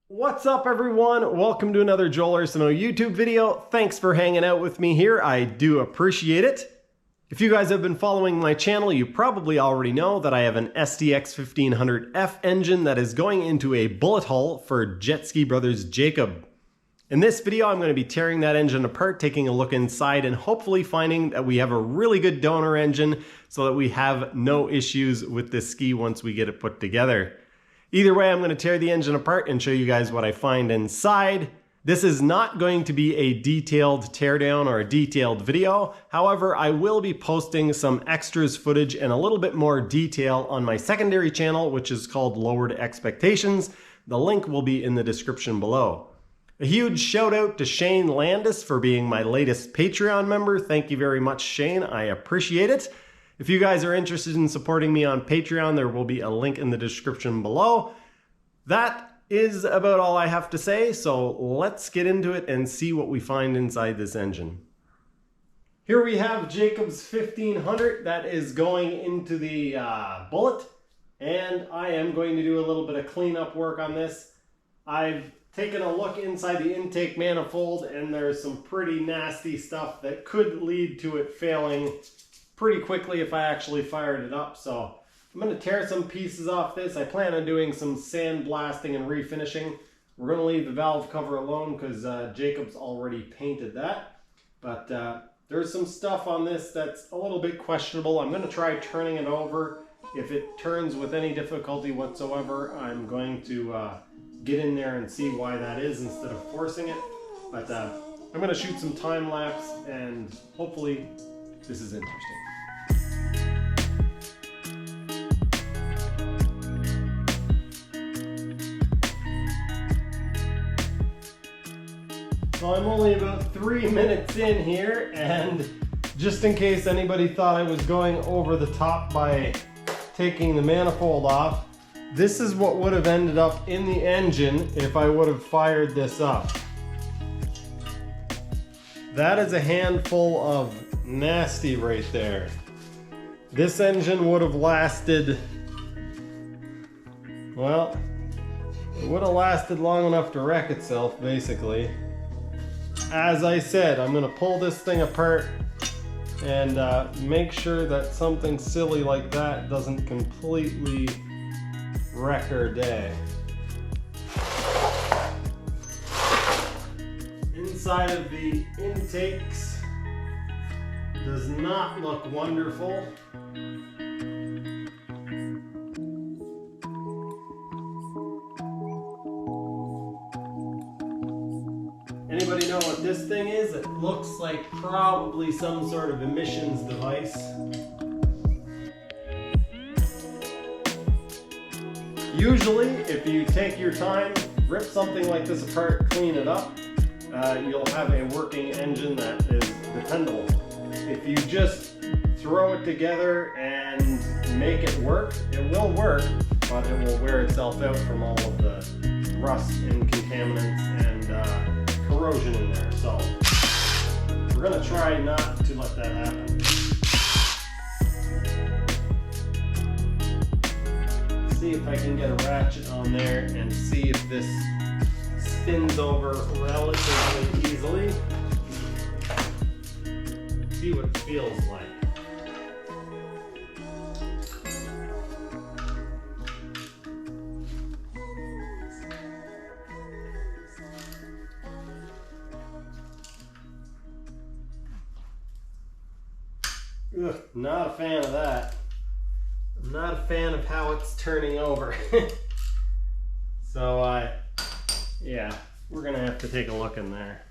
What's up everyone? Welcome to another Joel Arsenault YouTube video. Thanks for hanging out with me here. I do appreciate it. If you guys have been following my channel, you probably already know that I have an STX 15F engine that is going into a bullet hull for Jet Ski Brothers Jacob. In this video, I'm going to be tearing that engine apart, taking a look inside, and hopefully finding that we have a really good donor engine so that we have no issues with this ski once we get it put together. Either way, I'm going to tear the engine apart and show you guys what I find inside. This is not going to be a detailed teardown or a detailed video. However, I will be posting some extras footage and a little bit more detail on my secondary channel, which is called Lowered Expectations. The link will be in the description below. A huge shout out to Shane Landis for being my latest Patreon member. Thank you very much, Shane. I appreciate it. If you guys are interested in supporting me on Patreon, there will be a link in the description below. That is about all I have to say, so let's get into it and see what we find inside this engine. Here we have Jacob's 1500 that is going into the bullet, and I am going to do a little bit of cleanup work on this. I've taken a look inside the intake manifold, and there's some pretty nasty stuff that could lead to it failing pretty quickly if I actually fired it up. So I'm going to tear some pieces off this. I plan on doing some sandblasting and refinishing. We're going to leave the valve cover alone because Jacob's already painted that. But there's some stuff on this that's a little bit questionable. I'm going to try turning it over. If it turns with any difficulty whatsoever, I'm going to get in there and see why that is instead of forcing it. But I'm going to shoot some time lapse and hopefully this is interesting. So I'm only about 3 minutes in here, and just in case anybody thought I was going over the top by taking the manifold off, this is what would have ended up in the engine if I would have fired this up. That is a handful of nasty right there. This engine would have lasted, well, it would have lasted long enough to wreck itself, basically. As I said, I'm going to pull this thing apart and make sure that something silly like that doesn't completely wreck our day. Inside of the intakes does not look wonderful. Anybody know what this thing is? It looks like probably some sort of emissions device. Usually, if you take your time, rip something like this apart, clean it up, you'll have a working engine that is dependable. If you just throw it together and make it work, it will work, but it will wear itself out from all of the rust and contaminants and corrosion in there. So we're going to try not to let that happen. See if I can get a ratchet on there and see if this spins over relatively easily. See what it feels like. Ugh, not a fan of that. I'm not a fan of how it's turning over. So yeah, we're gonna have to take a look in there.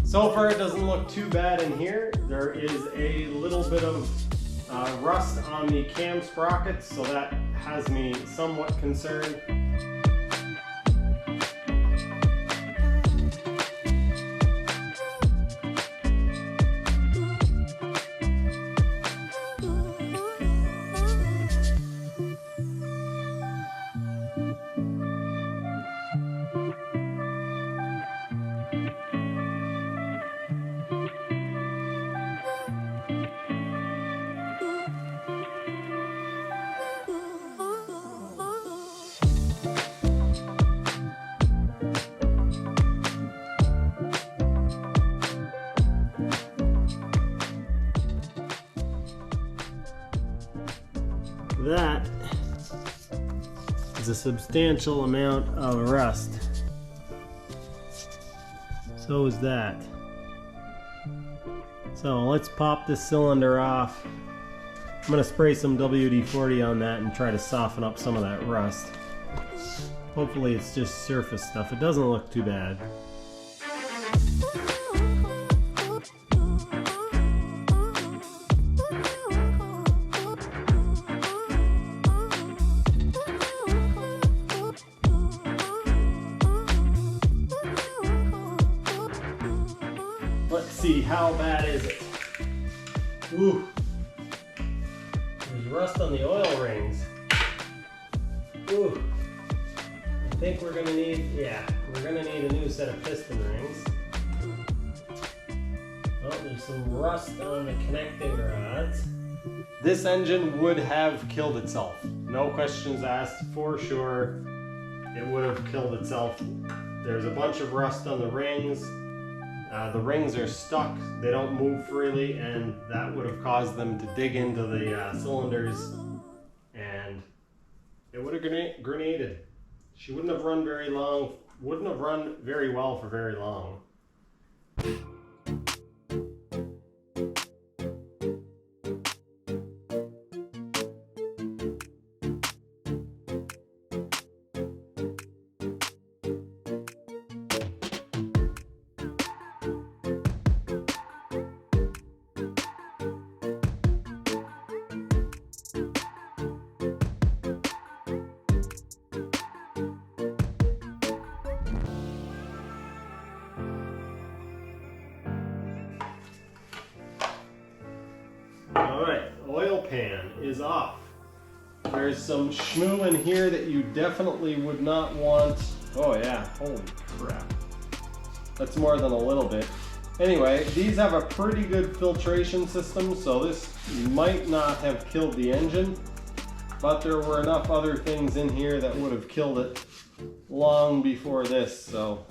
So far it doesn't look too bad in here. There is a little bit of rust on the cam sprockets, so that has me somewhat concerned. That is a substantial amount of rust. So is that. So let's pop this cylinder off. I'm going to spray some WD-40 on that and try to soften up some of that rust. Hopefully it's just surface stuff. It doesn't look too bad. Let's see, how bad is it? Ooh. There's rust on the oil rings. Ooh. I think we're gonna need, we're gonna need a new set of piston rings. Oh, there's some rust on the connecting rods. This engine would have killed itself. No questions asked, for sure. It would have killed itself. There's a bunch of rust on the rings. The rings are stuck, they don't move freely, and that would have caused them to dig into the cylinders, and it would have grenaded. She wouldn't have run very long, wouldn't have run very well for very long. Alright, oil pan is off. There's some schmoo in here that you definitely would not want. Oh yeah, holy crap. That's more than a little bit. Anyway, these have a pretty good filtration system, so this might not have killed the engine, but there were enough other things in here that would have killed it long before this, so.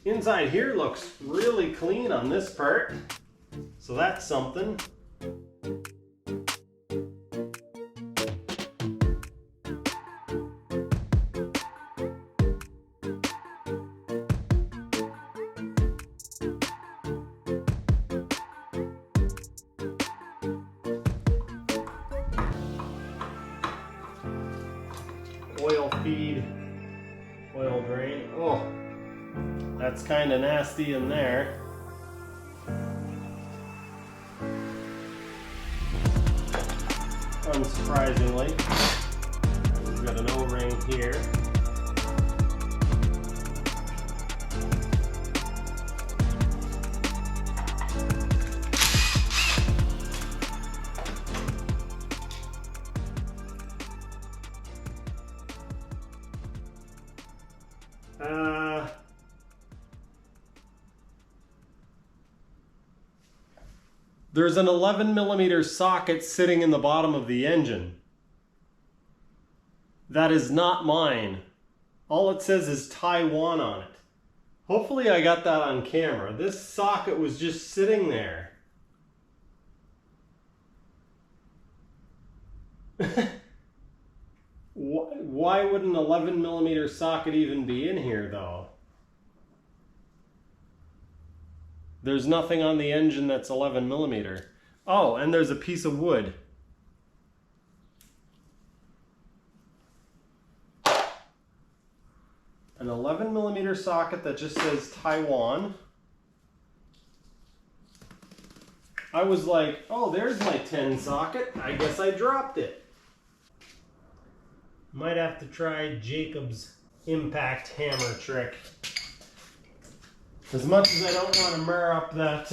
Inside here looks really clean on this part, so that's something. Oil feed, oil drain. Oh, that's kind of nasty in there. Unsurprisingly, we've got an O-ring here. There's an 11mm socket sitting in the bottom of the engine. That is not mine. All it says is Taiwan on it. Hopefully I got that on camera. This socket was just sitting there. Why would an 11mm socket even be in here though? There's nothing on the engine that's 11mm. Oh, and there's a piece of wood. An 11mm socket that just says Taiwan. I was like, oh, there's my 10 socket. I guess I dropped it. Might have to try Jacob's impact hammer trick. As much as I don't want to mur up that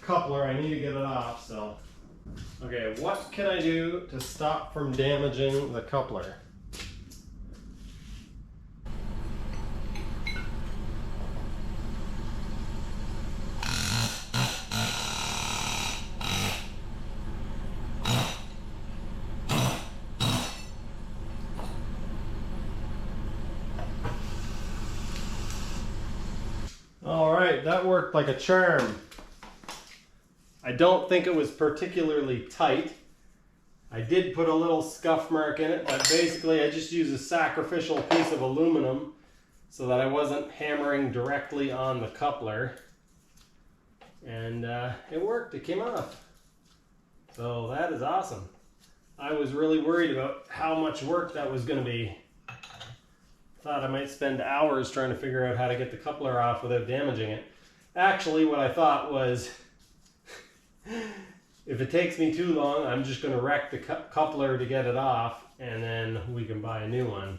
coupler, I need to get it off, so. Okay, what can I do to stop from damaging the coupler? Alright, that worked like a charm. I don't think it was particularly tight. I did put a little scuff mark in it, but basically I just used a sacrificial piece of aluminum so that I wasn't hammering directly on the coupler. And it worked, it came off. So that is awesome. I was really worried about how much work that was going to be. Thought I might spend hours trying to figure out how to get the coupler off without damaging it. Actually, what I thought was, if it takes me too long, I'm just going to wreck the coupler to get it off, and then we can buy a new one.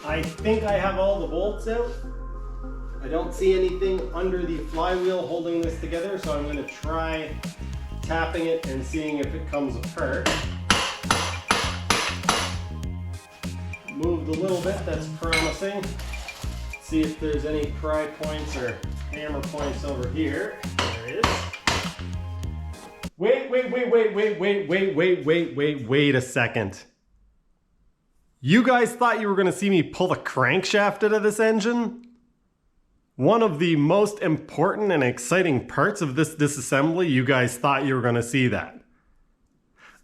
I think I have all the bolts out. I don't see anything under the flywheel holding this together, so I'm going to try tapping it and seeing if it comes apart. Moved a little bit, that's promising. See if there's any pry points or hammer points over here. There it is. Wait a second. You guys thought you were going to see me pull the crankshaft out of this engine? One of the most important and exciting parts of this disassembly, you guys thought you were going to see that.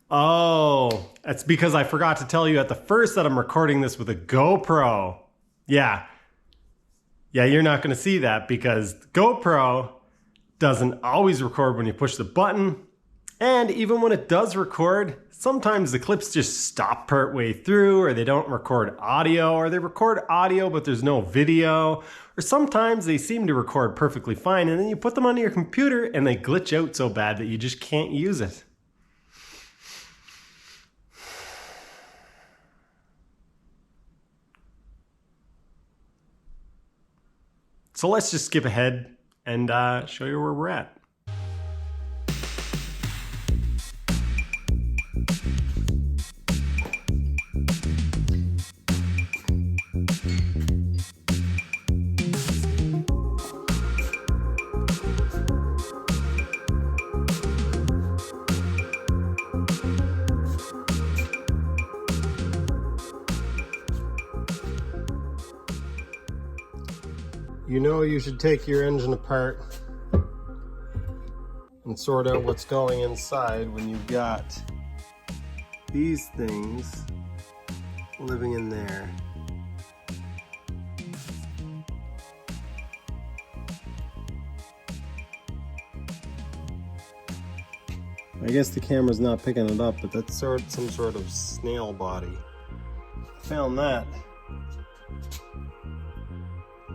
Oh, that's because I forgot to tell you at the first that I'm recording this with a GoPro. Yeah, you're not going to see that because GoPro doesn't always record when you push the button. And even when it does record, sometimes the clips just stop part way through, or they don't record audio, or they record audio but there's no video, or sometimes they seem to record perfectly fine and then you put them onto your computer and they glitch out so bad that you just can't use it. So let's just skip ahead and show you where we're at. You know you should take your engine apart and sort out what's going inside when you've got these things living in there. I guess the camera's not picking it up, but that's some sort of snail body. Found that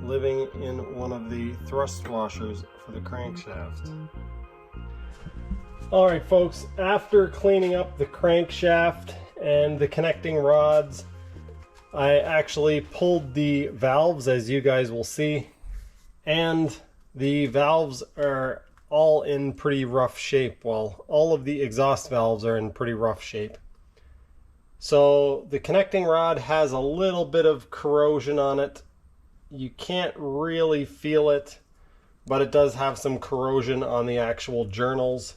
living in one of the thrust washers for the crankshaft. Alright folks, after cleaning up the crankshaft and the connecting rods, I actually pulled the valves, as you guys will see, and the valves are all in pretty rough shape. Well, all of the exhaust valves are in pretty rough shape. So the connecting rod has a little bit of corrosion on it. You can't really feel it, but it does have some corrosion on the actual journals.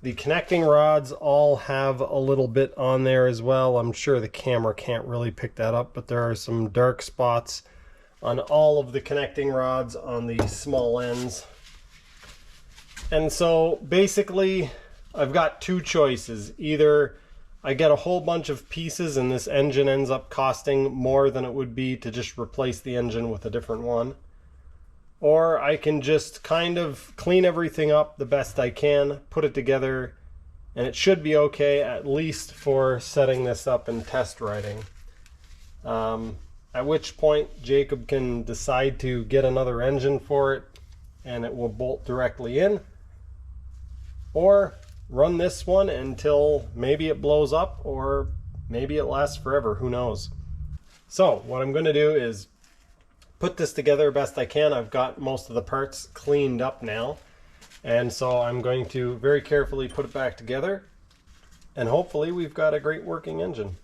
The connecting rods all have a little bit on there as well. I'm sure the camera can't really pick that up, but there are some dark spots on all of the connecting rods on the small ends. And so basically I've got two choices. Either I get a whole bunch of pieces and this engine ends up costing more than it would be to just replace the engine with a different one. Or I can just kind of clean everything up the best I can, put it together, and it should be okay, at least for setting this up and test riding. At which point Jacob can decide to get another engine for it and it will bolt directly in. Or run this one until maybe it blows up, or maybe it lasts forever, who knows. So what I'm going to do is put this together best I can. I've got most of the parts cleaned up now, And so I'm going to very carefully put it back together, and hopefully we've got a great working engine.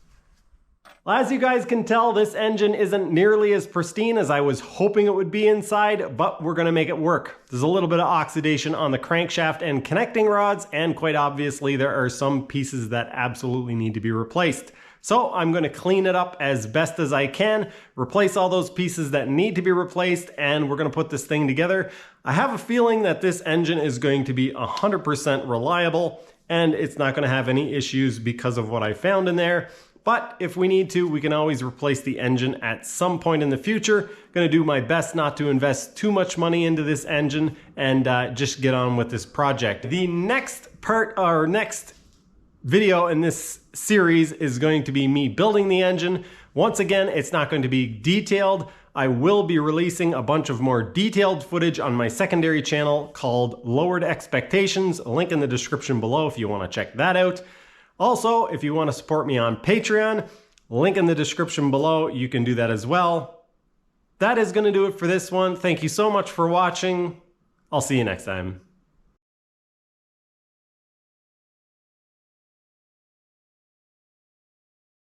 Well, as you guys can tell, this engine isn't nearly as pristine as I was hoping it would be inside, but we're gonna make it work. There's a little bit of oxidation on the crankshaft and connecting rods, and quite obviously there are some pieces that absolutely need to be replaced. So I'm gonna clean it up as best as I can, replace all those pieces that need to be replaced, and we're gonna put this thing together. I have a feeling that this engine is going to be 100% reliable, and it's not gonna have any issues because of what I found in there. But if we need to, we can always replace the engine at some point in the future. Gonna do my best not to invest too much money into this engine and just get on with this project. The next part, or next video in this series, is going to be me building the engine. Once again, it's not going to be detailed. I will be releasing a bunch of more detailed footage on my secondary channel called Lowered Expectations. A link in the description below if you want to check that out. Also, if you want to support me on Patreon, link in the description below, you can do that as well. That is going to do it for this one. Thank you so much for watching. I'll see you next time.